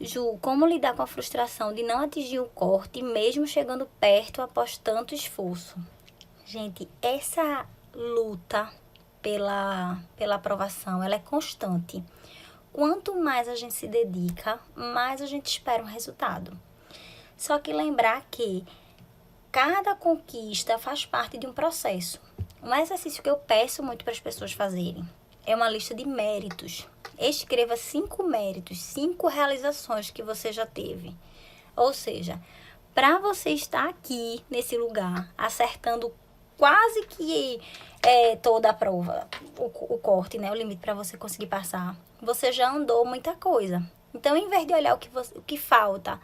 Ju, como lidar com a frustração de não atingir o corte, mesmo chegando perto após tanto esforço? Gente, essa luta pela aprovação, ela é constante. Quanto mais a gente se dedica, mais a gente espera um resultado. Só que lembrar que cada conquista faz parte de um processo. Um exercício que eu peço muito para as pessoas fazerem é uma lista de méritos. Escreva 5 méritos, 5 realizações que você já teve. Ou seja, para você estar aqui nesse lugar, acertando quase que toda a prova, o corte, né, o limite para você conseguir passar, você já andou muita coisa. Então, em vez de olhar o que falta,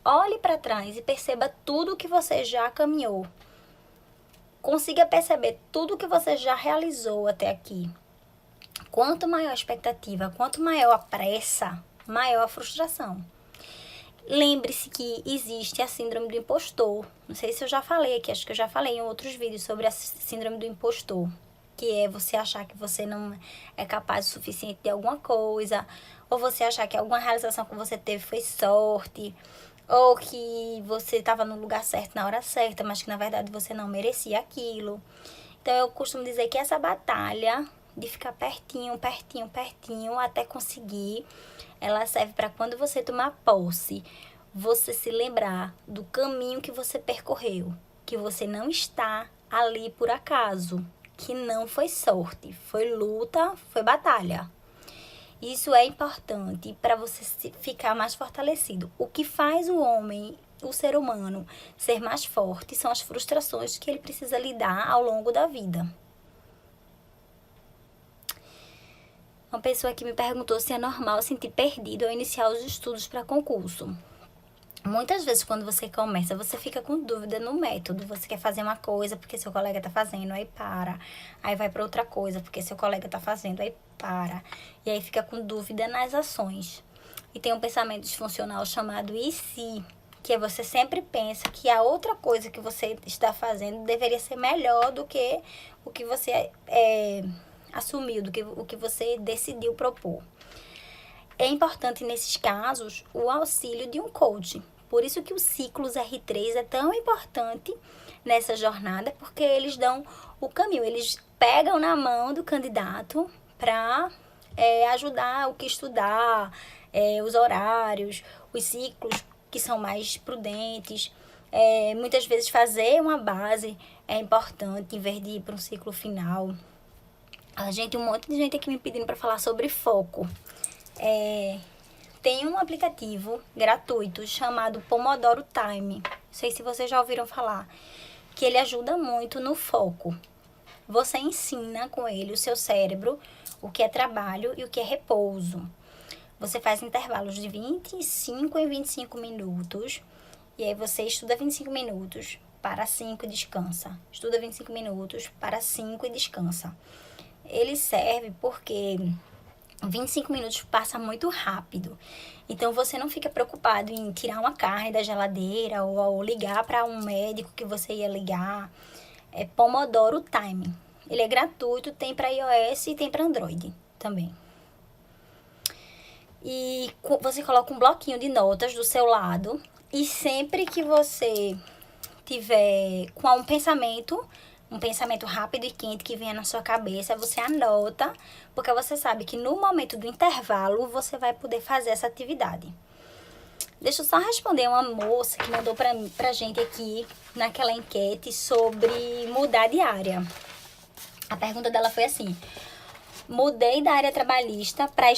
olhe para trás e perceba tudo que você já caminhou. Consiga perceber tudo que você já realizou até aqui. Quanto maior a expectativa, quanto maior a pressa, maior a frustração. Lembre-se que existe a síndrome do impostor. Não sei se eu já falei aqui, acho que eu já falei em outros vídeos sobre a síndrome do impostor. Que é você achar que você não é capaz o suficiente de alguma coisa, ou você achar que alguma realização que você teve foi sorte, ou que você estava no lugar certo na hora certa, mas que na verdade você não merecia aquilo. Então eu costumo dizer que essa batalha de ficar pertinho, pertinho, pertinho até conseguir, ela serve para quando você tomar posse, você se lembrar do caminho que você percorreu, que você não está ali por acaso, que não foi sorte, foi luta, foi batalha. Isso é importante para você ficar mais fortalecido. O que faz o homem, o ser humano, ser mais forte são as frustrações que ele precisa lidar ao longo da vida. Uma pessoa que me perguntou se é normal sentir perdido ao iniciar os estudos para concurso. Muitas vezes, quando você começa, você fica com dúvida no método. Você quer fazer uma coisa porque seu colega tá fazendo, aí para. Aí vai para outra coisa porque seu colega tá fazendo, aí para. E aí fica com dúvida nas ações. E tem um pensamento disfuncional chamado e se, que é você sempre pensa que a outra coisa que você está fazendo deveria ser melhor do que o que você assumiu, do que o que você decidiu propor. É importante, nesses casos, o auxílio de um coach. Por isso que o Ciclos R3 é tão importante nessa jornada, porque eles dão o caminho. Eles pegam na mão do candidato para ajudar o que estudar, os horários, os ciclos que são mais prudentes. Muitas vezes fazer uma base é importante, em vez de ir para um ciclo final. Um monte de gente aqui me pedindo para falar sobre foco. Tem um aplicativo gratuito chamado Pomodoro Time. Não sei se vocês já ouviram falar. Que ele ajuda muito no foco. Você ensina com ele o seu cérebro o que é trabalho e o que é repouso. Você faz intervalos de 25 em 25 minutos. E aí você estuda 25 minutos, para 5 e descansa. Estuda 25 minutos, para 5 e descansa. Ele serve porque 25 minutos passa muito rápido. Então, você não fica preocupado em tirar uma carne da geladeira ou ligar para um médico que você ia ligar. É Pomodoro Time. Ele é gratuito, tem para iOS e tem para Android também. E você coloca um bloquinho de notas do seu lado e sempre que você tiver com um pensamento rápido e quente que venha na sua cabeça, você anota, porque você sabe que no momento do intervalo você vai poder fazer essa atividade. Deixa eu só responder uma moça que mandou pra gente aqui naquela enquete sobre mudar de área. A pergunta dela foi assim: mudei da área trabalhista para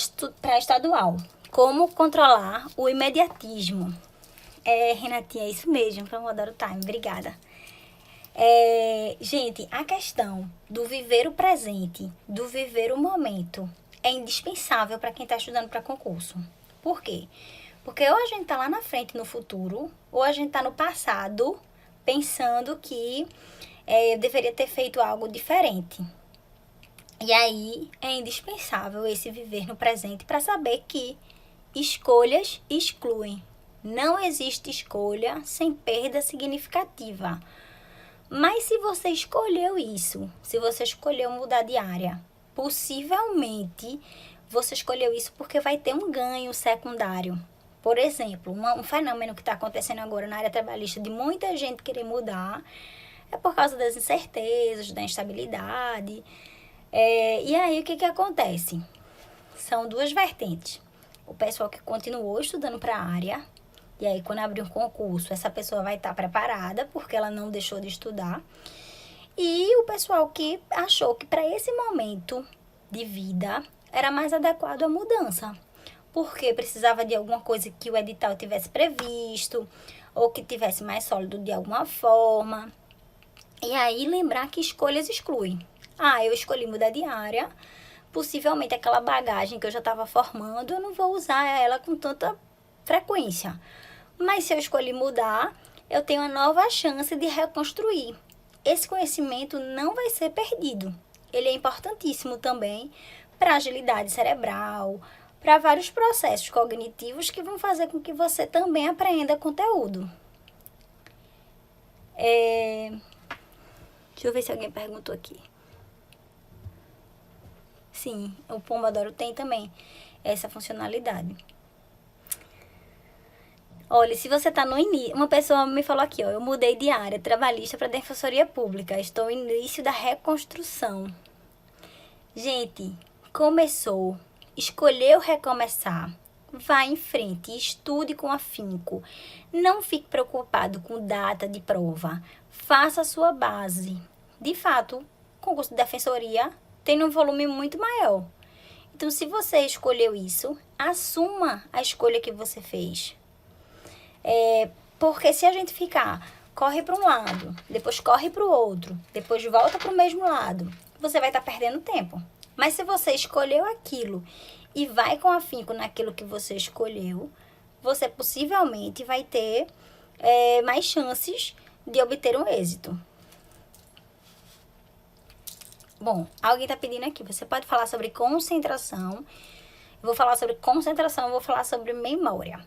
estadual. Como controlar o imediatismo? Renatinha, é isso mesmo, Pomodoro Time, obrigada. Gente, a questão do viver o presente, do viver o momento, é indispensável para quem está estudando para concurso. Por quê? Porque ou a gente está lá na frente no futuro, ou a gente está no passado pensando que eu deveria ter feito algo diferente. E aí é indispensável esse viver no presente para saber que escolhas excluem. Não existe escolha sem perda significativa. Mas se você escolheu isso, se você escolheu mudar de área, possivelmente você escolheu isso porque vai ter um ganho secundário. Por exemplo, um fenômeno que está acontecendo agora na área trabalhista de muita gente querer mudar é por causa das incertezas, da instabilidade. E aí, o que acontece? São duas vertentes. O pessoal que continuou estudando para a área, e aí quando abrir um concurso, essa pessoa vai estar preparada, porque ela não deixou de estudar. E o pessoal que achou que para esse momento de vida era mais adequado a mudança, porque precisava de alguma coisa que o edital tivesse previsto, ou que tivesse mais sólido de alguma forma. E aí lembrar que escolhas excluem. Eu escolhi mudar de área, possivelmente aquela bagagem que eu já estava formando, eu não vou usar ela com tanta frequência. Mas se eu escolhi mudar, eu tenho uma nova chance de reconstruir. Esse conhecimento não vai ser perdido. Ele é importantíssimo também para agilidade cerebral, para vários processos cognitivos que vão fazer com que você também aprenda conteúdo. Deixa eu ver se alguém perguntou aqui. Sim, o Pomodoro tem também essa funcionalidade. Olha, se você está no início... Uma pessoa me falou aqui, eu mudei de área trabalhista para defensoria pública. Estou no início da reconstrução. Gente, começou, escolheu recomeçar. Vá em frente, estude com afinco. Não fique preocupado com data de prova. Faça a sua base. De fato, o concurso de defensoria tem um volume muito maior. Então, se você escolheu isso, assuma a escolha que você fez. Porque se a gente corre para um lado, depois corre para o outro, depois volta para o mesmo lado, você vai estar perdendo tempo. Mas se você escolheu aquilo e vai com afinco naquilo que você escolheu, você possivelmente vai ter mais chances de obter um êxito. Bom, alguém está pedindo aqui, você pode falar sobre concentração. Eu vou falar sobre concentração, eu vou falar sobre memória.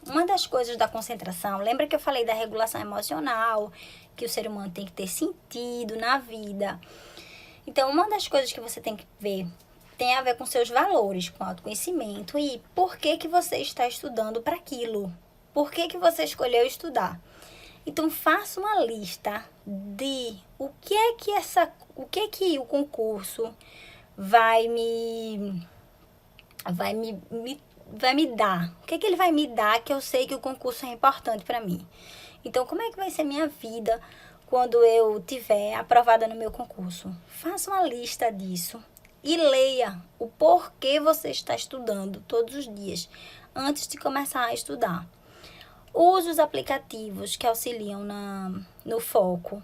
Uma das coisas da concentração, lembra que eu falei da regulação emocional, que o ser humano tem que ter sentido na vida. Então, uma das coisas que você tem que ver tem a ver com seus valores, com autoconhecimento e por que você está estudando para aquilo. Por que você escolheu estudar. Então, faça uma lista de o que o concurso vai me dar. O que ele vai me dar que eu sei que o concurso é importante para mim. Então, como é que vai ser minha vida quando eu tiver aprovada no meu concurso? Faça uma lista disso e leia o porquê você está estudando todos os dias, antes de começar a estudar. Use os aplicativos que auxiliam no foco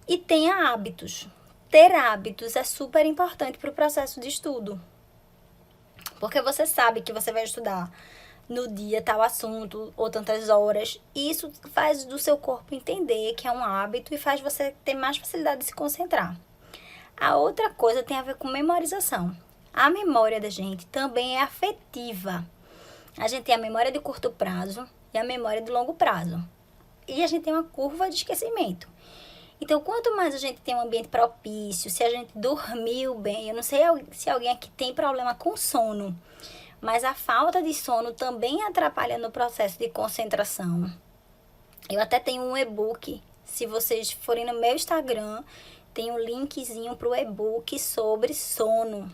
e tenha hábitos. Ter hábitos é super importante para o processo de estudo. Porque você sabe que você vai estudar no dia tal assunto ou tantas horas. E isso faz do seu corpo entender que é um hábito e faz você ter mais facilidade de se concentrar. A outra coisa tem a ver com memorização. A memória da gente também é afetiva. A gente tem a memória de curto prazo e a memória de longo prazo. E a gente tem uma curva de esquecimento. Então, quanto mais a gente tem um ambiente propício, se a gente dormiu bem, eu não sei se alguém aqui tem problema com sono, mas a falta de sono também atrapalha no processo de concentração. Eu até tenho um e-book, se vocês forem no meu Instagram, tem um linkzinho para o e-book sobre sono.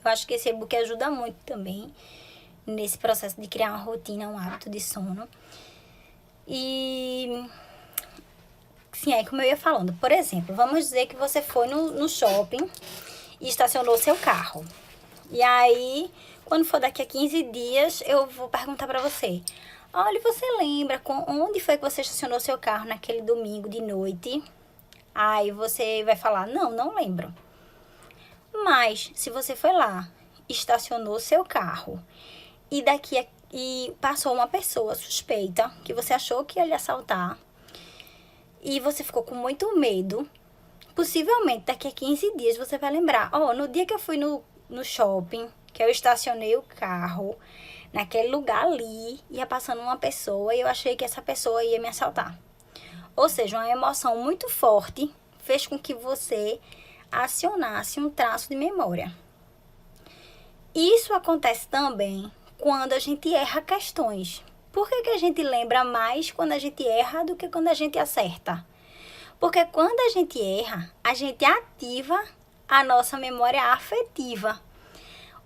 Eu acho que esse e-book ajuda muito também nesse processo de criar uma rotina, um hábito de sono. E sim, aí como eu ia falando, por exemplo, vamos dizer que você foi no shopping e estacionou seu carro. E aí, quando for daqui a 15 dias, eu vou perguntar pra você: olha, você lembra onde foi que você estacionou seu carro naquele domingo de noite? Aí você vai falar: não lembro. Mas, se você foi lá, estacionou seu carro e passou uma pessoa suspeita que você achou que ia lhe assaltar e você ficou com muito medo, possivelmente daqui a 15 dias você vai lembrar: no dia que eu fui no shopping, que eu estacionei o carro naquele lugar ali, ia passando uma pessoa e eu achei que essa pessoa ia me assaltar. Ou seja, uma emoção muito forte fez com que você acionasse um traço de memória. Isso acontece também quando a gente erra questões. Por que a gente lembra mais quando a gente erra do que quando a gente acerta? Porque quando a gente erra, a gente ativa a nossa memória afetiva.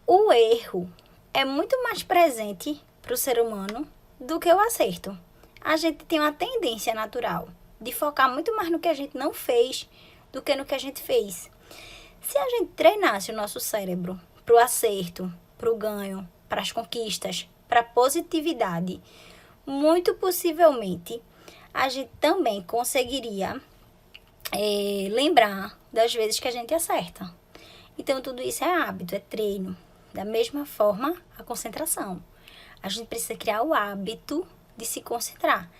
O erro é muito mais presente para o ser humano do que o acerto. A gente tem uma tendência natural de focar muito mais no que a gente não fez do que no que a gente fez. Se a gente treinasse o nosso cérebro para o acerto, para o ganho, para as conquistas, para a positividade, muito possivelmente a gente também conseguiria lembrar das vezes que a gente acerta. Então, tudo isso é hábito, é treino. Da mesma forma, a concentração. A gente precisa criar o hábito de se concentrar.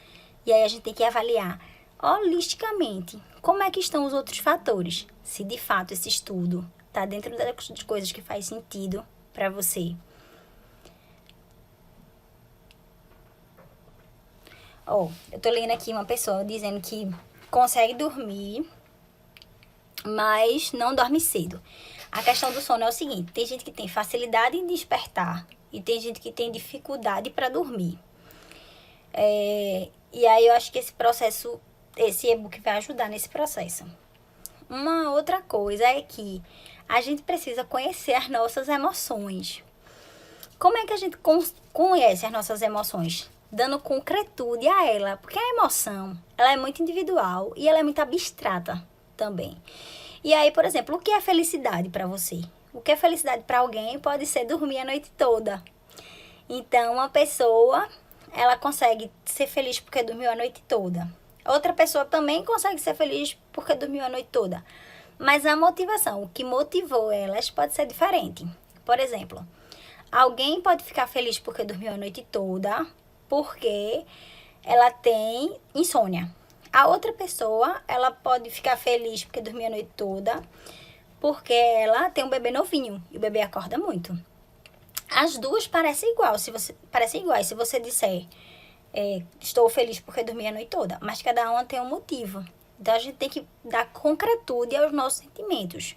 E aí a gente tem que avaliar holisticamente como é que estão os outros fatores. Se de fato esse estudo está dentro das coisas que faz sentido para você. Eu tô lendo aqui uma pessoa dizendo que consegue dormir, mas não dorme cedo. A questão do sono é o seguinte: tem gente que tem facilidade em despertar e tem gente que tem dificuldade para dormir. E aí eu acho que esse e-book vai ajudar nesse processo. Uma outra coisa é que a gente precisa conhecer as nossas emoções. Como é que a gente conhece as nossas emoções? Dando concretude a ela, porque a emoção, ela é muito individual e ela é muito abstrata também. E aí, por exemplo, o que é felicidade para você? O que é felicidade para alguém pode ser dormir a noite toda. Então, uma pessoa, ela consegue ser feliz porque dormiu a noite toda. Outra pessoa também consegue ser feliz porque dormiu a noite toda. Mas a motivação, o que motivou elas pode ser diferente. Por exemplo, alguém pode ficar feliz porque dormiu a noite toda, porque ela tem insônia. A outra pessoa, ela pode ficar feliz porque dormiu a noite toda, porque ela tem um bebê novinho e o bebê acorda muito. As duas parecem iguais se você disser, estou feliz porque dormi a noite toda, mas cada uma tem um motivo. Então, a gente tem que dar concretude aos nossos sentimentos.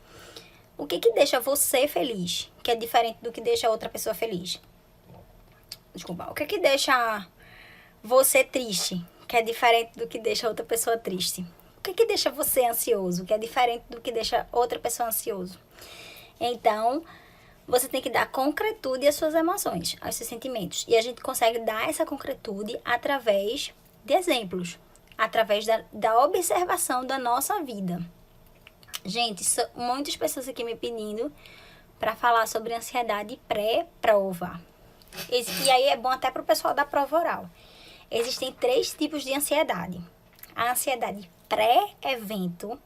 O que deixa você feliz, que é diferente do que deixa outra pessoa feliz? Desculpa, o que deixa você triste, que é diferente do que deixa outra pessoa triste? O que deixa você ansioso, que é diferente do que deixa outra pessoa ansioso? Então, você tem que dar concretude às suas emoções, aos seus sentimentos. E a gente consegue dar essa concretude através de exemplos, através da observação da nossa vida. Gente, muitas pessoas aqui me pedindo para falar sobre ansiedade pré-prova. E aí é bom até para o pessoal da prova oral. Existem 3 tipos de ansiedade. A ansiedade pré-evento,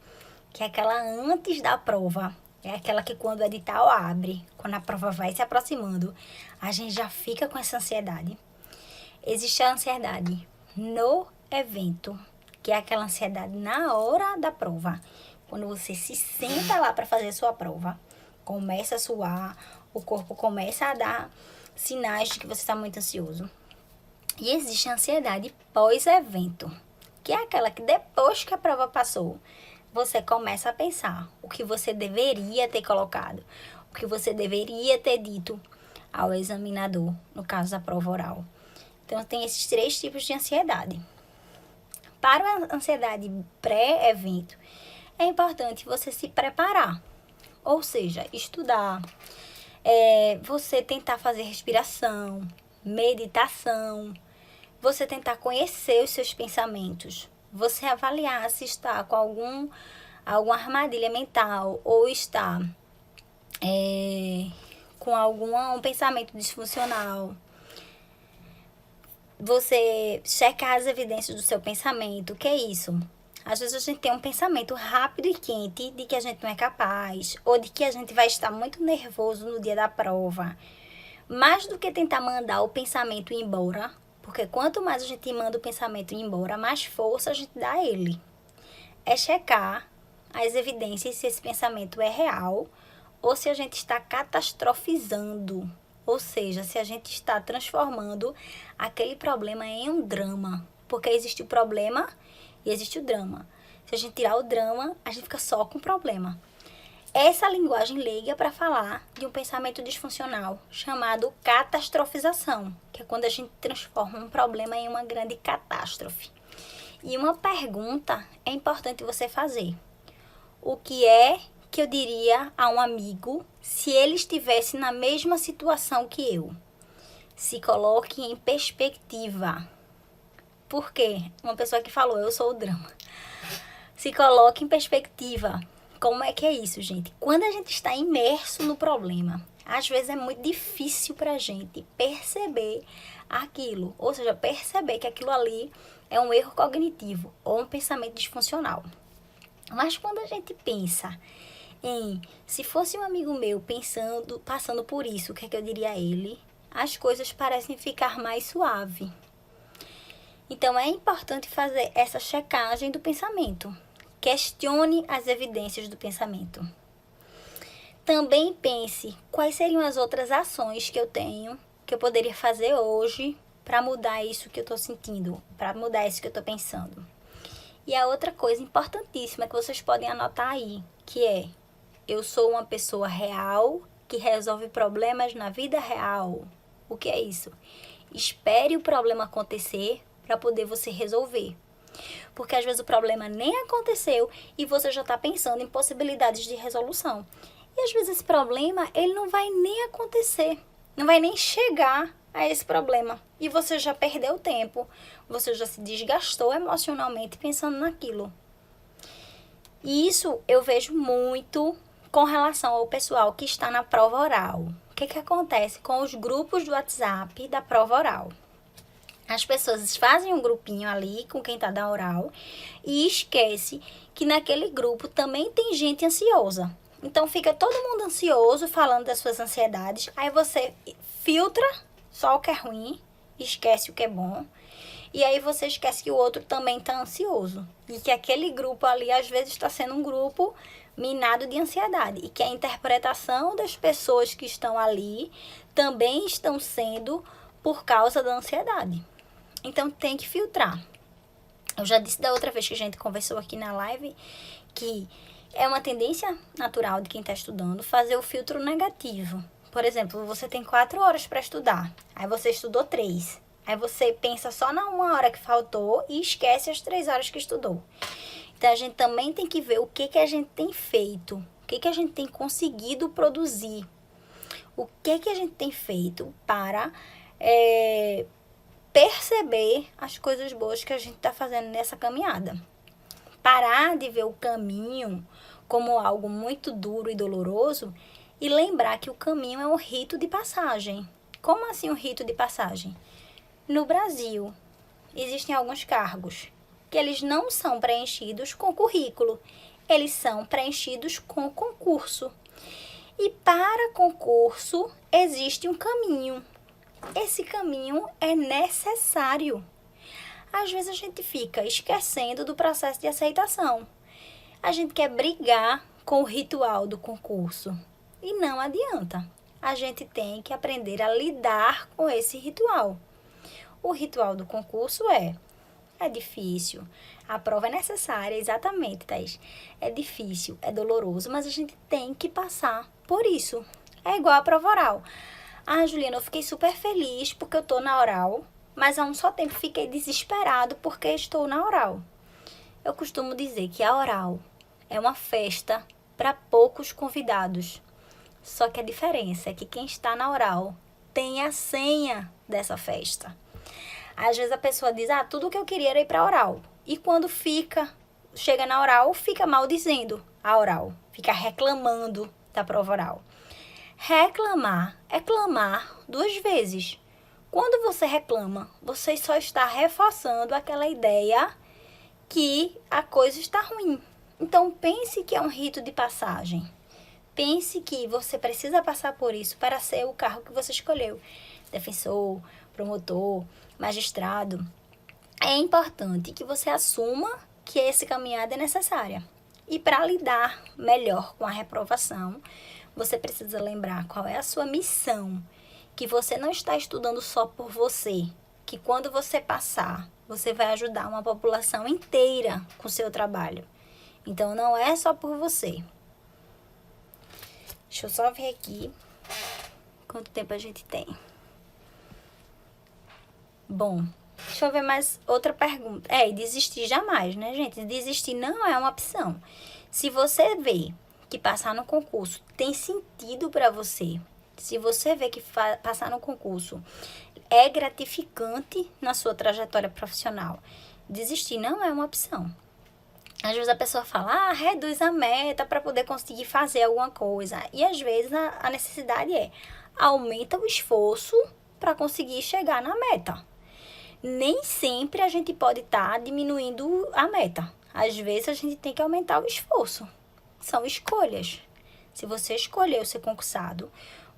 que é aquela antes da prova. É aquela que quando o edital abre, quando a prova vai se aproximando, a gente já fica com essa ansiedade. Existe a ansiedade no evento, que é aquela ansiedade na hora da prova. Quando você se senta lá para fazer a sua prova, começa a suar, o corpo começa a dar sinais de que você está muito ansioso. E existe a ansiedade pós-evento, que é aquela que depois que a prova passou, você começa a pensar o que você deveria ter colocado, o que você deveria ter dito ao examinador, no caso da prova oral. Então, tem esses 3 tipos de ansiedade. Para a ansiedade pré-evento, é importante você se preparar, ou seja, estudar, você tentar fazer respiração, meditação, você tentar conhecer os seus pensamentos, você avaliar se está com alguma armadilha mental ou está com algum pensamento disfuncional. Você checar as evidências do seu pensamento. O que é isso? Às vezes a gente tem um pensamento rápido e quente de que a gente não é capaz, ou de que a gente vai estar muito nervoso no dia da prova. Mais do que tentar mandar o pensamento embora, porque quanto mais a gente manda o pensamento embora, mais força a gente dá a ele. É checar as evidências se esse pensamento é real ou se a gente está catastrofizando. Ou seja, se a gente está transformando aquele problema em um drama. Porque existe o problema e existe o drama. Se a gente tirar o drama, a gente fica só com o problema. essa linguagem leiga para falar de um pensamento disfuncional chamado catastrofização, que é quando a gente transforma um problema em uma grande catástrofe. E uma pergunta é importante você fazer. O que é que eu diria a um amigo se ele estivesse na mesma situação que eu? Se coloque em perspectiva. Por quê? Uma pessoa que falou, eu sou o drama. Se coloque em perspectiva. Como é que é isso, gente? Quando a gente está imerso no problema, às vezes é muito difícil para a gente perceber aquilo. Ou seja, perceber que aquilo ali é um erro cognitivo ou um pensamento disfuncional. Mas quando a gente pensa em, se fosse um amigo meu passando por isso, o que é que eu diria a ele? As coisas parecem ficar mais suaves. Então, é importante fazer essa checagem do pensamento. Questione as evidências do pensamento. Também pense quais seriam as outras ações que eu poderia fazer hoje para mudar isso que eu estou sentindo, para mudar isso que eu estou pensando. E a outra coisa importantíssima que vocês podem anotar aí, que é, eu sou uma pessoa real que resolve problemas na vida real. O que é isso? Espere o problema acontecer para poder você resolver. Porque às vezes o problema nem aconteceu e você já está pensando em possibilidades de resolução. E às vezes esse problema, ele não vai nem acontecer, não vai nem chegar a esse problema. E você já perdeu tempo, você já se desgastou emocionalmente pensando naquilo. E isso eu vejo muito com relação ao pessoal que está na prova oral. O que acontece com os grupos do WhatsApp da prova oral? As pessoas fazem um grupinho ali com quem está da oral e esquece que naquele grupo também tem gente ansiosa. Então fica todo mundo ansioso falando das suas ansiedades. Aí você filtra só o que é ruim, esquece o que é bom. E aí você esquece que o outro também está ansioso. E que aquele grupo ali às vezes está sendo um grupo minado de ansiedade. E que a interpretação das pessoas que estão ali também estão sendo por causa da ansiedade. Então, tem que filtrar. Eu já disse da outra vez que a gente conversou aqui na live que é uma tendência natural de quem está estudando fazer o filtro negativo. Por exemplo, você tem 4 horas para estudar, aí você estudou 3. Aí você pensa só na 1 hora que faltou e esquece as 3 horas que estudou. Então, a gente também tem que ver o que a gente tem feito, o que a gente tem conseguido produzir, o que a gente tem feito para perceber as coisas boas que a gente está fazendo nessa caminhada. Parar de ver o caminho como algo muito duro e doloroso e lembrar que o caminho é um rito de passagem. Como assim um rito de passagem? No Brasil, existem alguns cargos que eles não são preenchidos com currículo, eles são preenchidos com concurso. E para concurso existe um caminho. Esse caminho é necessário. Às vezes a gente fica esquecendo do processo de aceitação. A gente quer brigar com o ritual do concurso. E não adianta. A gente tem que aprender a lidar com esse ritual. O ritual do concurso é difícil. A prova é necessária, exatamente, Thaís. É difícil, é doloroso, mas a gente tem que passar por isso. É igual a prova oral. Ah, Juliana, eu fiquei super feliz porque eu tô na oral, mas a um só tempo fiquei desesperado porque estou na oral. Eu costumo dizer que a oral é uma festa para poucos convidados. Só que a diferença é que quem está na oral tem a senha dessa festa. Às vezes a pessoa diz, tudo que eu queria era ir para a oral. E quando chega na oral, fica maldizendo a oral, fica reclamando da prova oral. Reclamar é clamar 2 vezes. Quando você reclama, você só está reforçando aquela ideia que a coisa está ruim. Então, pense que é um rito de passagem. Pense que você precisa passar por isso para ser o cargo que você escolheu. Defensor, promotor, magistrado. É importante que você assuma que essa caminhada é necessária. E para lidar melhor com a reprovação, você precisa lembrar qual é a sua missão, que você não está estudando só por você, que quando você passar, você vai ajudar uma população inteira com o seu trabalho. Então, não é só por você. Deixa eu só ver aqui quanto tempo a gente tem. Bom, deixa eu ver mais outra pergunta. E desistir jamais, né, gente? Desistir não é uma opção. Se você vê que passar no concurso tem sentido para você, se você vê que passar no concurso é gratificante na sua trajetória profissional, desistir não é uma opção. Às vezes a pessoa fala, reduz a meta para poder conseguir fazer alguma coisa. E às vezes a necessidade aumenta o esforço para conseguir chegar na meta. Nem sempre a gente pode estar diminuindo a meta. Às vezes a gente tem que aumentar o esforço. São escolhas. Se você escolheu ser concursado,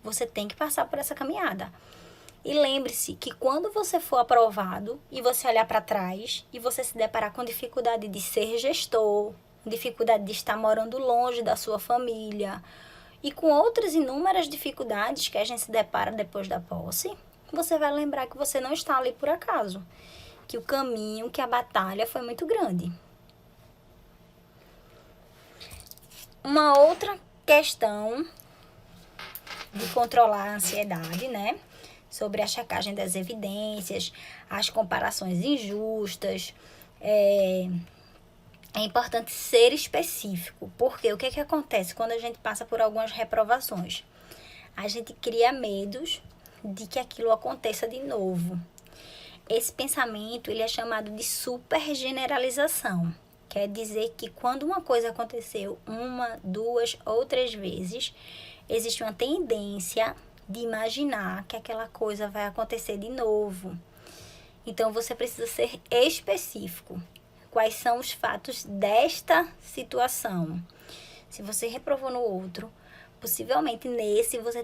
você tem que passar por essa caminhada. E lembre-se que quando você for aprovado e você olhar para trás e você se deparar com dificuldade de ser gestor, dificuldade de estar morando longe da sua família e com outras inúmeras dificuldades que a gente se depara depois da posse, você vai lembrar que você não está ali por acaso, que o caminho, que a batalha foi muito grande. Uma outra questão de controlar a ansiedade, né? Sobre a checagem das evidências, as comparações injustas. É importante ser específico, porque o que acontece quando a gente passa por algumas reprovações? A gente cria medos de que aquilo aconteça de novo. Esse pensamento ele é chamado de supergeneralização. Quer dizer que quando uma coisa aconteceu 1, 2 ou 3 vezes, existe uma tendência de imaginar que aquela coisa vai acontecer de novo. Então, você precisa ser específico. Quais são os fatos desta situação? Se você reprovou no outro, possivelmente nesse você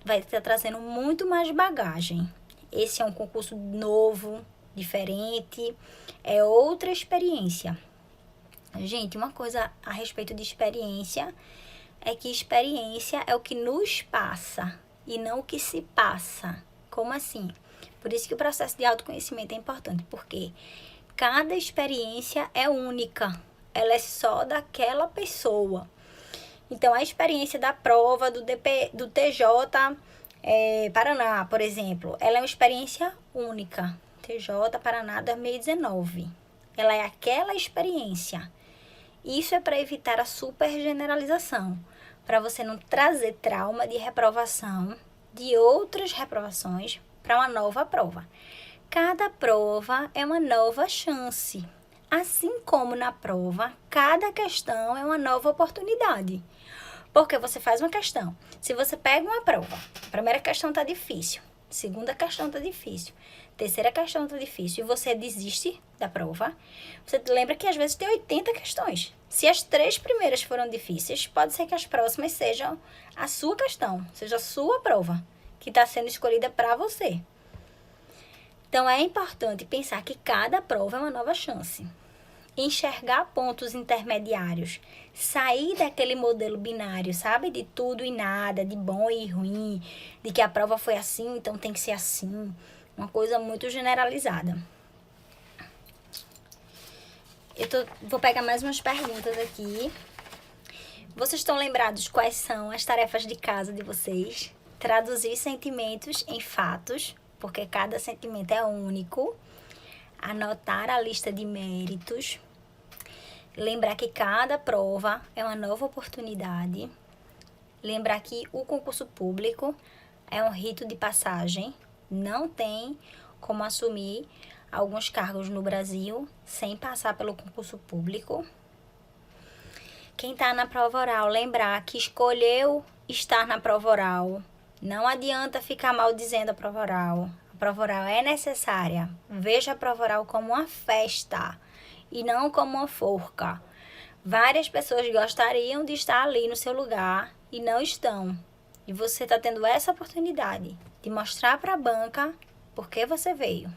vai estar trazendo muito mais bagagem. Esse é um concurso novo, diferente, é outra experiência. Gente, uma coisa a respeito de experiência é que experiência é o que nos passa e não o que se passa. Como assim? Por isso que o processo de autoconhecimento é importante, porque cada experiência é única, ela é só daquela pessoa. Então, a experiência da prova do TJ Paraná, por exemplo, ela é uma experiência única. TJ Paraná 2019. Ela é aquela experiência. Isso é para evitar a supergeneralização, para você não trazer trauma de reprovação de outras reprovações para uma nova prova. Cada prova é uma nova chance. Assim como na prova, cada questão é uma nova oportunidade. Porque você faz uma questão. Se você pega uma prova, a primeira questão está difícil, a segunda questão está difícil, a terceira questão está difícil e você desiste da prova, você lembra que às vezes tem 80 questões. Se as 3 primeiras foram difíceis, pode ser que as próximas sejam a sua questão, seja a sua prova, que está sendo escolhida para você. Então, é importante pensar que cada prova é uma nova chance. Enxergar pontos intermediários. Sair daquele modelo binário, sabe? De tudo e nada, de bom e ruim, de que a prova foi assim, então tem que ser assim. Uma coisa muito generalizada. Vou pegar mais umas perguntas aqui. Vocês estão lembrados quais são as tarefas de casa de vocês? Traduzir sentimentos em fatos, porque cada sentimento é único. Anotar a lista de méritos. Lembrar que cada prova é uma nova oportunidade. Lembrar que o concurso público é um rito de passagem. Não tem como assumir alguns cargos no Brasil sem passar pelo concurso público. Quem está na prova oral, lembrar que escolheu estar na prova oral. Não adianta ficar maldizendo a prova oral. A prova oral é necessária. Veja a prova oral como uma festa e não como uma forca. Várias pessoas gostariam de estar ali no seu lugar e não estão. E você está tendo essa oportunidade de mostrar para a banca por que você veio.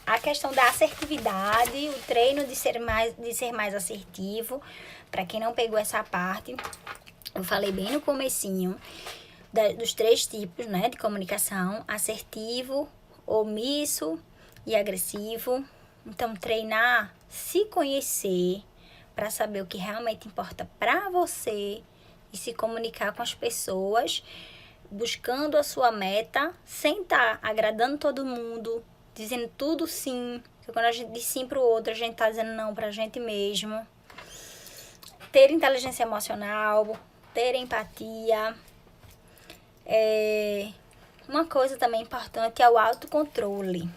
A questão da assertividade, o treino de ser mais assertivo. Para quem não pegou essa parte, eu falei bem no comecinho dos 3 tipos, né, de comunicação: assertivo, omisso e agressivo. Então, treinar, se conhecer, para saber o que realmente importa para você e se comunicar com as pessoas, buscando a sua meta, sem estar agradando todo mundo, dizendo tudo sim. Porque quando a gente diz sim pro outro, a gente tá dizendo não pra gente mesmo. Ter inteligência emocional, ter empatia. Uma coisa também importante é o autocontrole.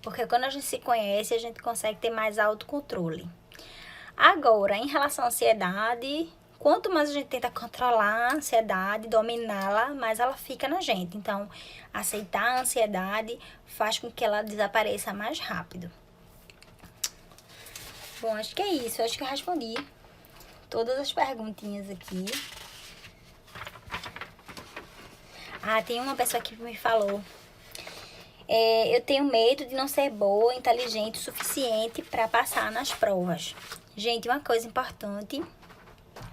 Porque quando a gente se conhece, a gente consegue ter mais autocontrole. Agora, em relação à ansiedade, quanto mais a gente tenta controlar a ansiedade, dominá-la, mais ela fica na gente. Então, aceitar a ansiedade faz com que ela desapareça mais rápido. Bom, acho que é isso. Acho que eu respondi todas as perguntinhas aqui. Tem uma pessoa que me falou. Eu tenho medo de não ser boa, inteligente o suficiente para passar nas provas. Gente, uma coisa importante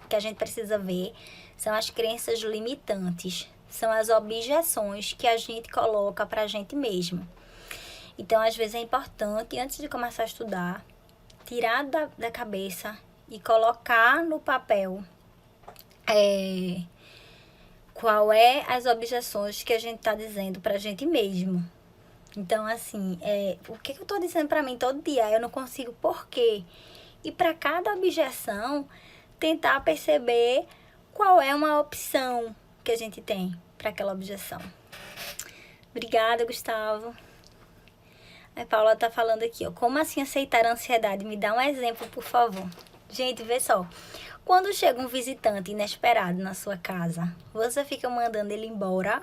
que a gente precisa ver são as crenças limitantes. São as objeções que a gente coloca pra gente mesmo. Então, às vezes é importante, antes de começar a estudar, tirar da cabeça e colocar no papel qual é as objeções que a gente tá dizendo pra gente mesmo. Então, assim, o que eu tô dizendo pra mim todo dia? Eu não consigo por quê? E para cada objeção, tentar perceber qual é uma opção que a gente tem para aquela objeção. Obrigada, Gustavo. A Paula tá falando aqui, ó. Como assim aceitar a ansiedade? Me dá um exemplo, por favor. Gente, vê só. Quando chega um visitante inesperado na sua casa, você fica mandando ele embora?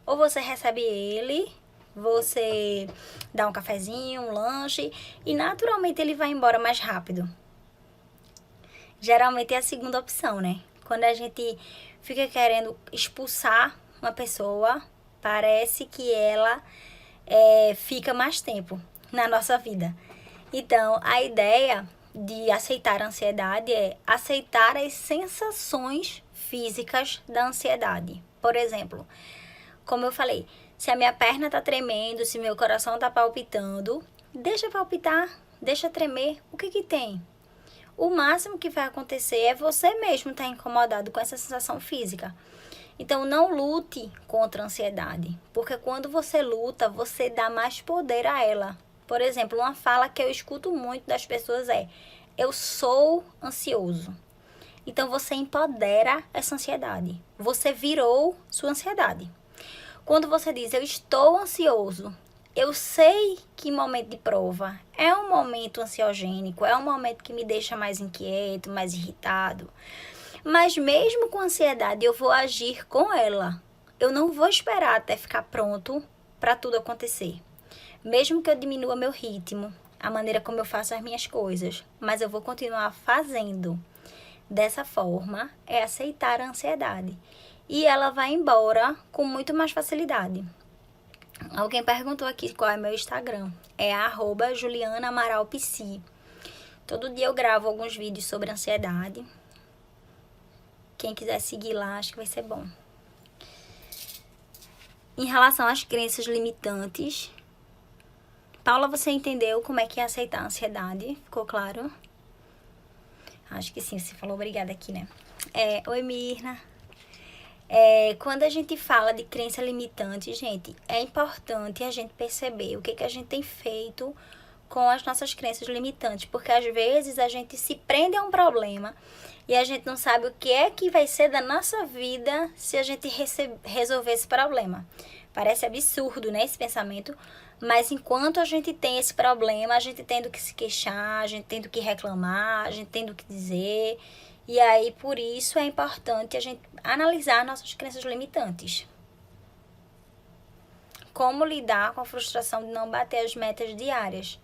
Ou você recebe ele, você dá um cafezinho, um lanche e naturalmente ele vai embora mais rápido? Geralmente é a segunda opção, né? Quando a gente fica querendo expulsar uma pessoa, parece que ela fica mais tempo na nossa vida. Então, a ideia de aceitar a ansiedade é aceitar as sensações físicas da ansiedade. Por exemplo, como eu falei, se a minha perna tá tremendo, se meu coração tá palpitando, deixa palpitar, deixa tremer. O que tem? O máximo que vai acontecer é você mesmo estar incomodado com essa sensação física. Então, não lute contra a ansiedade, porque quando você luta, você dá mais poder a ela. Por exemplo, uma fala que eu escuto muito das pessoas é: eu sou ansioso. Então, você empodera essa ansiedade. Você virou sua ansiedade. Quando você diz: eu estou ansioso, eu sei que momento de prova é um momento ansiogênico, é um momento que me deixa mais inquieto, mais irritado. Mas mesmo com ansiedade, eu vou agir com ela. Eu não vou esperar até ficar pronto para tudo acontecer. Mesmo que eu diminua meu ritmo, a maneira como eu faço as minhas coisas, mas eu vou continuar fazendo. Dessa forma, é aceitar a ansiedade. E ela vai embora com muito mais facilidade. Alguém perguntou aqui qual é meu Instagram. É @JulianaAmaralPsi. Todo dia eu gravo alguns vídeos sobre ansiedade. Quem quiser seguir lá, acho que vai ser bom. Em relação às crenças limitantes, Paula, você entendeu como é que é aceitar a ansiedade? Ficou claro? Acho que sim, você falou obrigada aqui, né? Oi, Mirna. Quando a gente fala de crença limitante, gente, é importante a gente perceber o que a gente tem feito com as nossas crenças limitantes, porque às vezes a gente se prende a um problema e a gente não sabe o que é que vai ser da nossa vida se a gente resolver esse problema. Parece absurdo, né, esse pensamento, mas enquanto a gente tem esse problema, a gente tem do que se queixar, a gente tem do que reclamar, a gente tem do que dizer. E aí, por isso, é importante a gente analisar nossas crenças limitantes. Como lidar com a frustração de não bater as metas diárias?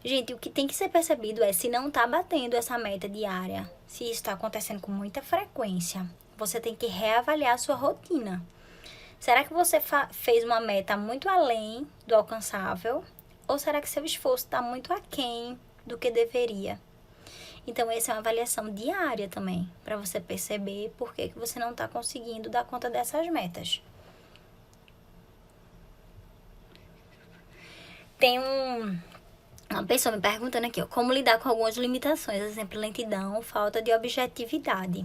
Gente, o que tem que ser percebido é se não está batendo essa meta diária, se isso está acontecendo com muita frequência, você tem que reavaliar a sua rotina. Será que você fez uma meta muito além do alcançável? Ou será que seu esforço está muito aquém do que deveria? Então, essa é uma avaliação diária também, para você perceber por que você não está conseguindo dar conta dessas metas. Tem Uma pessoa me perguntando aqui, ó, como lidar com algumas limitações, exemplo, lentidão, falta de objetividade.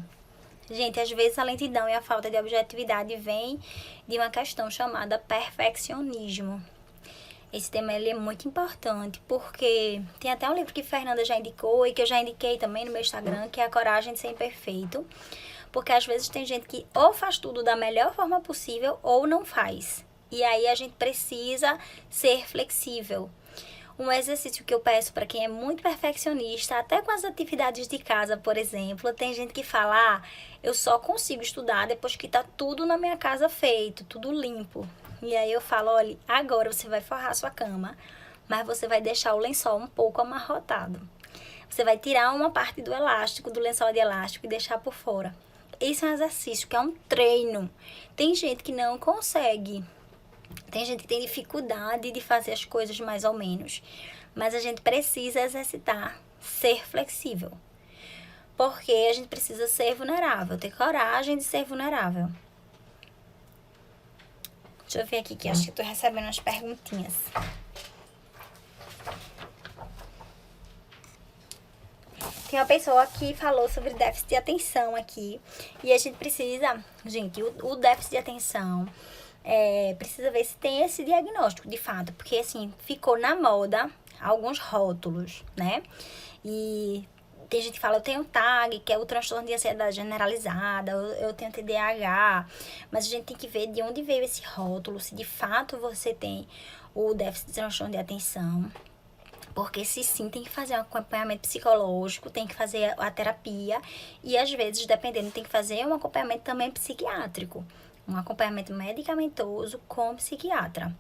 Gente, às vezes a lentidão e a falta de objetividade vem de uma questão chamada perfeccionismo. Esse tema ele é muito importante, porque tem até um livro que Fernanda já indicou e que eu já indiquei também no meu Instagram, que é A Coragem de Ser Imperfeito. Porque às vezes tem gente que ou faz tudo da melhor forma possível ou não faz. E aí a gente precisa ser flexível. Um exercício que eu peço para quem é muito perfeccionista, até com as atividades de casa, por exemplo, tem gente que fala, eu só consigo estudar depois que tá tudo na minha casa feito, tudo limpo. E aí eu falo, olha, agora você vai forrar sua cama, mas você vai deixar o lençol um pouco amarrotado. Você vai tirar uma parte do elástico, do lençol de elástico e deixar por fora. Esse é um exercício que é um treino. Tem gente que não consegue. Tem gente que tem dificuldade de fazer as coisas mais ou menos. Mas a gente precisa exercitar, ser flexível. Porque a gente precisa ser vulnerável, ter coragem de ser vulnerável. Deixa eu ver aqui, que acho que eu tô recebendo umas perguntinhas. Tem uma pessoa que falou sobre déficit de atenção aqui. E a gente precisa... Gente, o déficit de atenção... precisa ver se tem esse diagnóstico, de fato. Porque, assim, ficou na moda alguns rótulos, né? E tem gente que fala, eu tenho TAG, que é o transtorno de ansiedade generalizada, eu tenho TDAH. Mas a gente tem que ver de onde veio esse rótulo, se de fato você tem o déficit de transtorno de atenção. Porque se sim, tem que fazer um acompanhamento psicológico, tem que fazer a terapia. E às vezes, dependendo, tem que fazer um acompanhamento também psiquiátrico. Um acompanhamento medicamentoso com psiquiatra.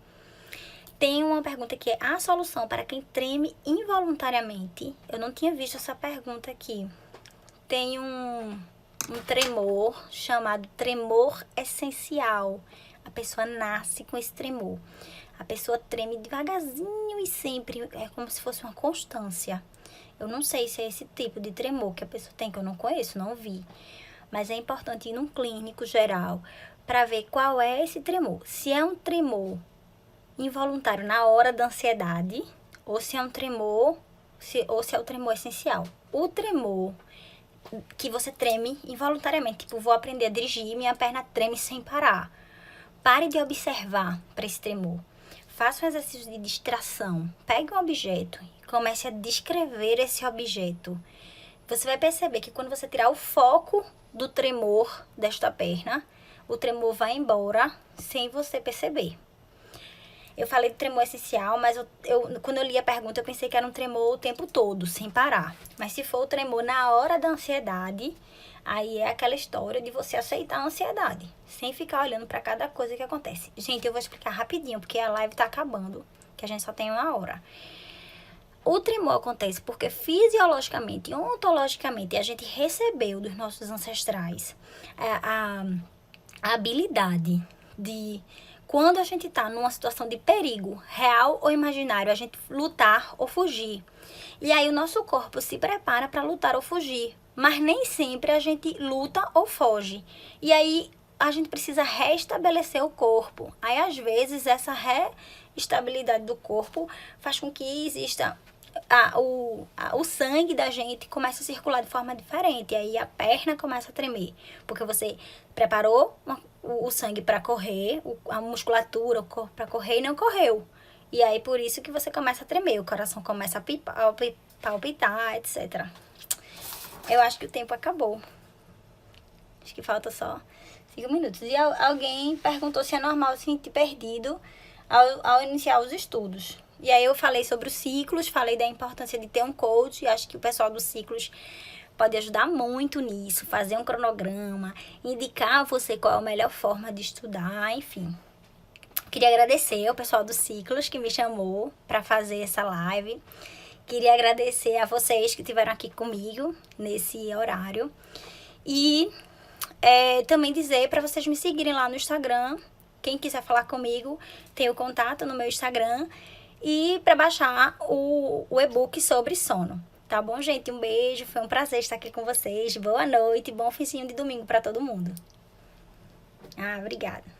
Tem uma pergunta que é a solução para quem treme involuntariamente. Eu não tinha visto essa pergunta aqui. Tem um tremor chamado tremor essencial. A pessoa nasce com esse tremor. A pessoa treme devagarzinho e sempre, é como se fosse uma constância. Eu não sei se é esse tipo de tremor que a pessoa tem, que eu não conheço, não vi. Mas é importante ir num clínico geral para ver qual é esse tremor. Se é um tremor involuntário na hora da ansiedade, ou se é um tremor, ou se é o tremor essencial. O tremor que você treme involuntariamente, tipo, vou aprender a dirigir e minha perna treme sem parar. Pare de observar para esse tremor. Faça um exercício de distração. Pegue um objeto e comece a descrever esse objeto. Você vai perceber que quando você tirar o foco do tremor desta perna, o tremor vai embora sem você perceber. Eu falei de tremor essencial, mas quando eu li a pergunta, eu pensei que era um tremor o tempo todo, sem parar. Mas se for o tremor na hora da ansiedade, aí é aquela história de você aceitar a ansiedade, sem ficar olhando para cada coisa que acontece. Gente, eu vou explicar rapidinho, porque a live tá acabando, que a gente só tem 1 hora. O tremor acontece porque fisiologicamente e ontologicamente a gente recebeu dos nossos ancestrais a habilidade de, quando a gente tá numa situação de perigo, real ou imaginário, a gente lutar ou fugir. E aí o nosso corpo se prepara para lutar ou fugir. Mas nem sempre a gente luta ou foge. E aí a gente precisa restabelecer o corpo. Aí às vezes essa reestabilidade do corpo faz com que exista o sangue da gente comece a circular de forma diferente. E aí a perna começa a tremer. Porque você preparou o sangue para correr, a musculatura, o corpo para correr e não correu. E aí por isso que você começa a tremer. O coração começa a palpitar, etc. Eu acho que o tempo acabou. Acho que falta só 5 minutos. E alguém perguntou se é normal se sentir perdido ao iniciar os estudos. E aí eu falei sobre os ciclos, falei da importância de ter um coach. E acho que o pessoal dos ciclos pode ajudar muito nisso. Fazer um cronograma, indicar a você qual é a melhor forma de estudar, enfim. Queria agradecer ao pessoal dos ciclos que me chamou para fazer essa live. Queria agradecer a vocês que estiveram aqui comigo nesse horário. E também dizer para vocês me seguirem lá no Instagram. Quem quiser falar comigo, tem o contato no meu Instagram. E para baixar o e-book sobre sono. Tá bom, gente? Um beijo. Foi um prazer estar aqui com vocês. Boa noite. Bom finzinho de domingo para todo mundo. Obrigada.